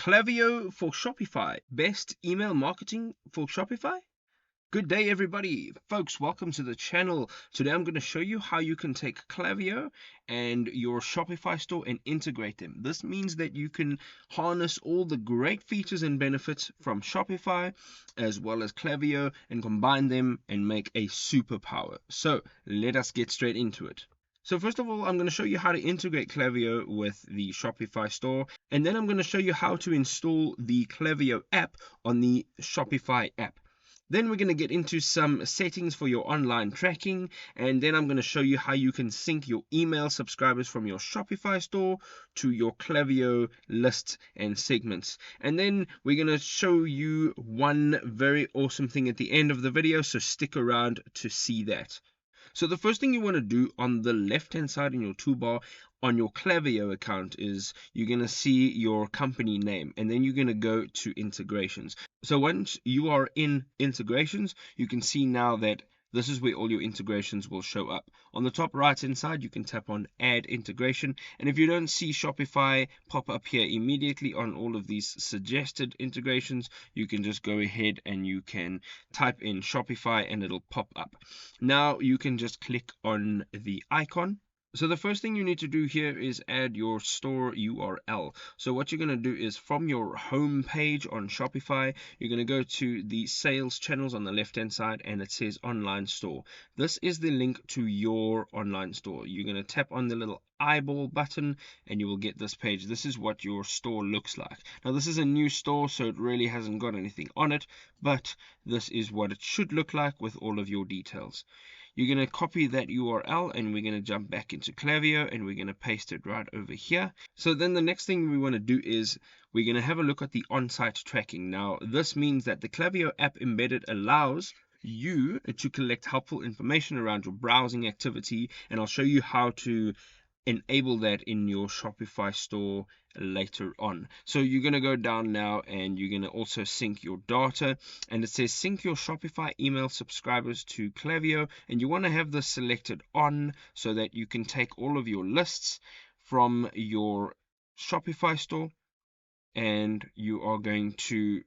Klaviyo for Shopify. Best email marketing for Shopify? Good day, everybody. Folks, welcome to the channel. Today I'm going to show you how you can take Klaviyo and your Shopify store and integrate them. This means that you can harness all the great features and benefits from Shopify as well as Klaviyo and combine them and make a superpower. So let us get straight into it. So first of all, I'm going to show you how to integrate Klaviyo with the Shopify store, and then I'm going to show you how to install the Klaviyo app on the Shopify app. Then we're going to get into some settings for your online tracking, and then I'm going to show you how you can sync your email subscribers from your Shopify store to your Klaviyo lists and segments. And then we're going to show you one very awesome thing at the end of the video, so stick around to see that. So the first thing you want to do on the left hand side in your toolbar on your Klaviyo account is you're going to see your company name, and then you're going to go to integrations. So once you are in integrations, you can see now that this is where all your integrations will show up. On the top right hand side, you can tap on add integration, and if you don't see Shopify pop up here immediately on all of these suggested integrations, you can just go ahead and you can type in Shopify and it'll pop up. Now you can just click on the icon. So the first thing you need to do here is add your store URL. So what you're going to do is from your home page on Shopify, you're going to go to the sales channels on the left hand side, and it says online store. This is the link to your online store. You're going to tap on the little eyeball button and you will get this page. This is what your store looks like. Now this is a new store, so it really hasn't got anything on it, but this is what it should look like with all of your details. You're going to copy that URL and we're going to jump back into Klaviyo and we're going to paste it right over here. So then the next thing we want to do is we're going to have a look at the on-site tracking. Now this means that the Klaviyo app embedded allows you to collect helpful information around your browsing activity, and I'll show you how to enable that in your Shopify store later on. So you're going to go down now and you're going to also sync your data, and it says sync your Shopify email subscribers to Klaviyo, and you want to have this selected on so that you can take all of your lists from your Shopify store and you are going to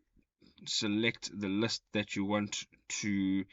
select the list that you want to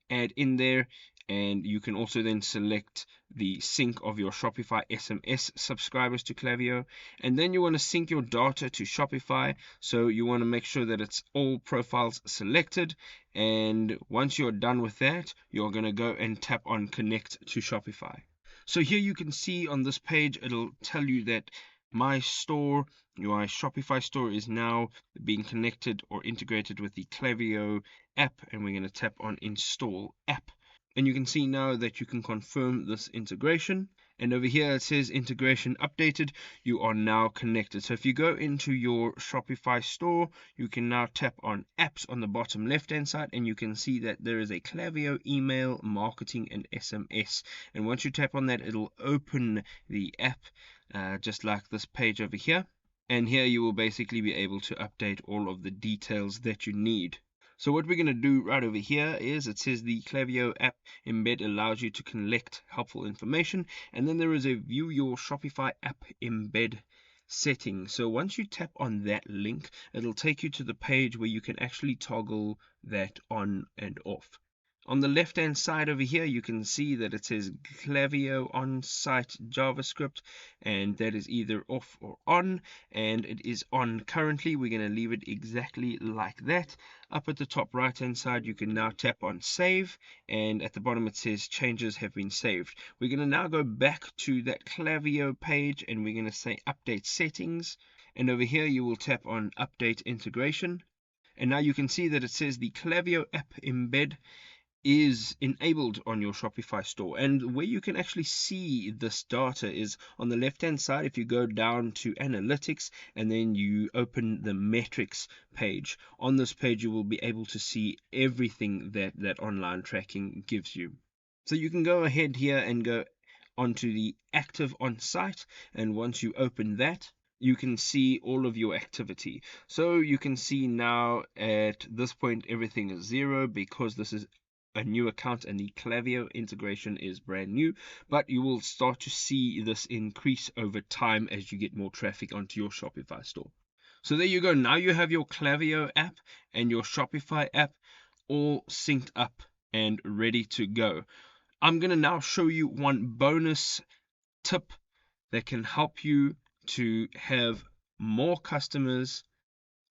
add in there, and you can also then select the sync of your Shopify SMS subscribers to Klaviyo, and then you want to sync your data to Shopify. So you want to make sure that it's all profiles selected, and once you're done with that, you're going to go and tap on connect to Shopify. So here you can see on this page it'll tell you that my store, your Shopify store, is now being connected or integrated with the Klaviyo app, and we're going to tap on install app. And you can see now that you can confirm this integration, and over here it says integration updated. You are now connected. So if you go into your Shopify store, you can now tap on apps on the bottom left hand side, and you can see that there is a Klaviyo email marketing and SMS, and once you tap on that, it'll open the app just like this page over here, and here you will basically be able to update all of the details that you need. So what we're going to do right over here is it says the Klaviyo app embed allows you to collect helpful information, and then there is a view your Shopify app embed setting. So once you tap on that link, it'll take you to the page where you can actually toggle that on and off. On the left hand side over here, you can see that it says Klaviyo on-site JavaScript, and that is either off or on, and it is on currently. We're going to leave it exactly like that. Up at the top right hand side, you can now tap on save, and at the bottom it says changes have been saved. We're going to now go back to that Klaviyo page and we're going to say update settings, and over here you will tap on update integration, and now you can see that it says the Klaviyo app embed is enabled on your Shopify store. And where you can actually see this data is on the left hand side. If you go down to analytics and then you open the metrics page, on this page you will be able to see everything that online tracking gives you. So you can go ahead here and go onto the active on site, and once you open that, you can see all of your activity. So you can see now at this point everything is 0 because this is a new account and the Klaviyo integration is brand new, but you will start to see this increase over time as you get more traffic onto your Shopify store. So there you go. Now you have your Klaviyo app and your Shopify app all synced up and ready to go. I'm going to now show you one bonus tip that can help you to have more customers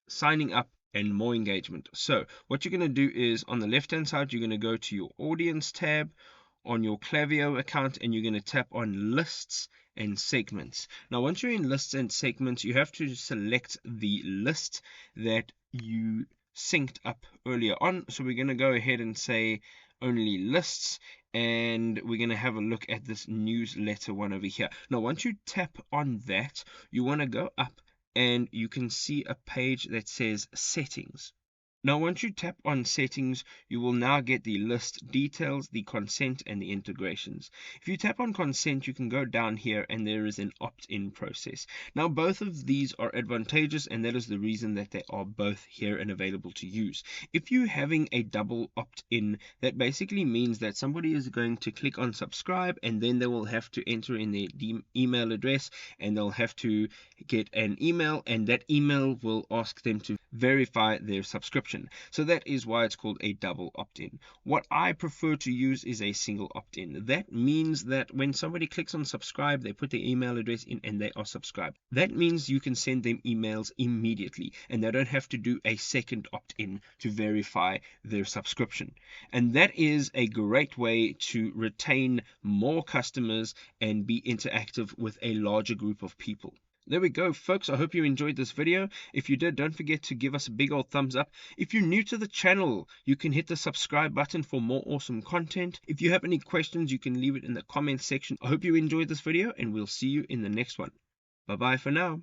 signing up and more engagement. So what you're going to do is on the left hand side, you're going to go to your audience tab on your Klaviyo account, and you're going to tap on lists and segments. Now once you're in lists and segments, you have to select the list that you synced up earlier on. So we're going to go ahead and say only lists, and we're going to have a look at this newsletter one over here. Now once you tap on that, you want to go up and you can see a page that says settings. Now once you tap on settings, you will now get the list details, the consent, and the integrations. If you tap on consent, you can go down here and there is an opt-in process. Now both of these are advantageous, and that is the reason that they are both here and available to use. If you're having a double opt-in, that basically means that somebody is going to click on subscribe, and then they will have to enter in their email address, and they'll have to get an email, and that email will ask them to verify their subscription. So that is why it's called a double opt-in. What I prefer to use is a single opt-in. That means that when somebody clicks on subscribe, they put their email address in and they are subscribed. That means you can send them emails immediately, and they don't have to do a second opt-in to verify their subscription. And that is a great way to retain more customers and be interactive with a larger group of people. There we go, folks. I hope you enjoyed this video. If you did, don't forget to give us a big old thumbs up. If you're new to the channel, you can hit the subscribe button for more awesome content. If you have any questions, you can leave it in the comments section. I hope you enjoyed this video, and we'll see you in the next one. Bye bye for now.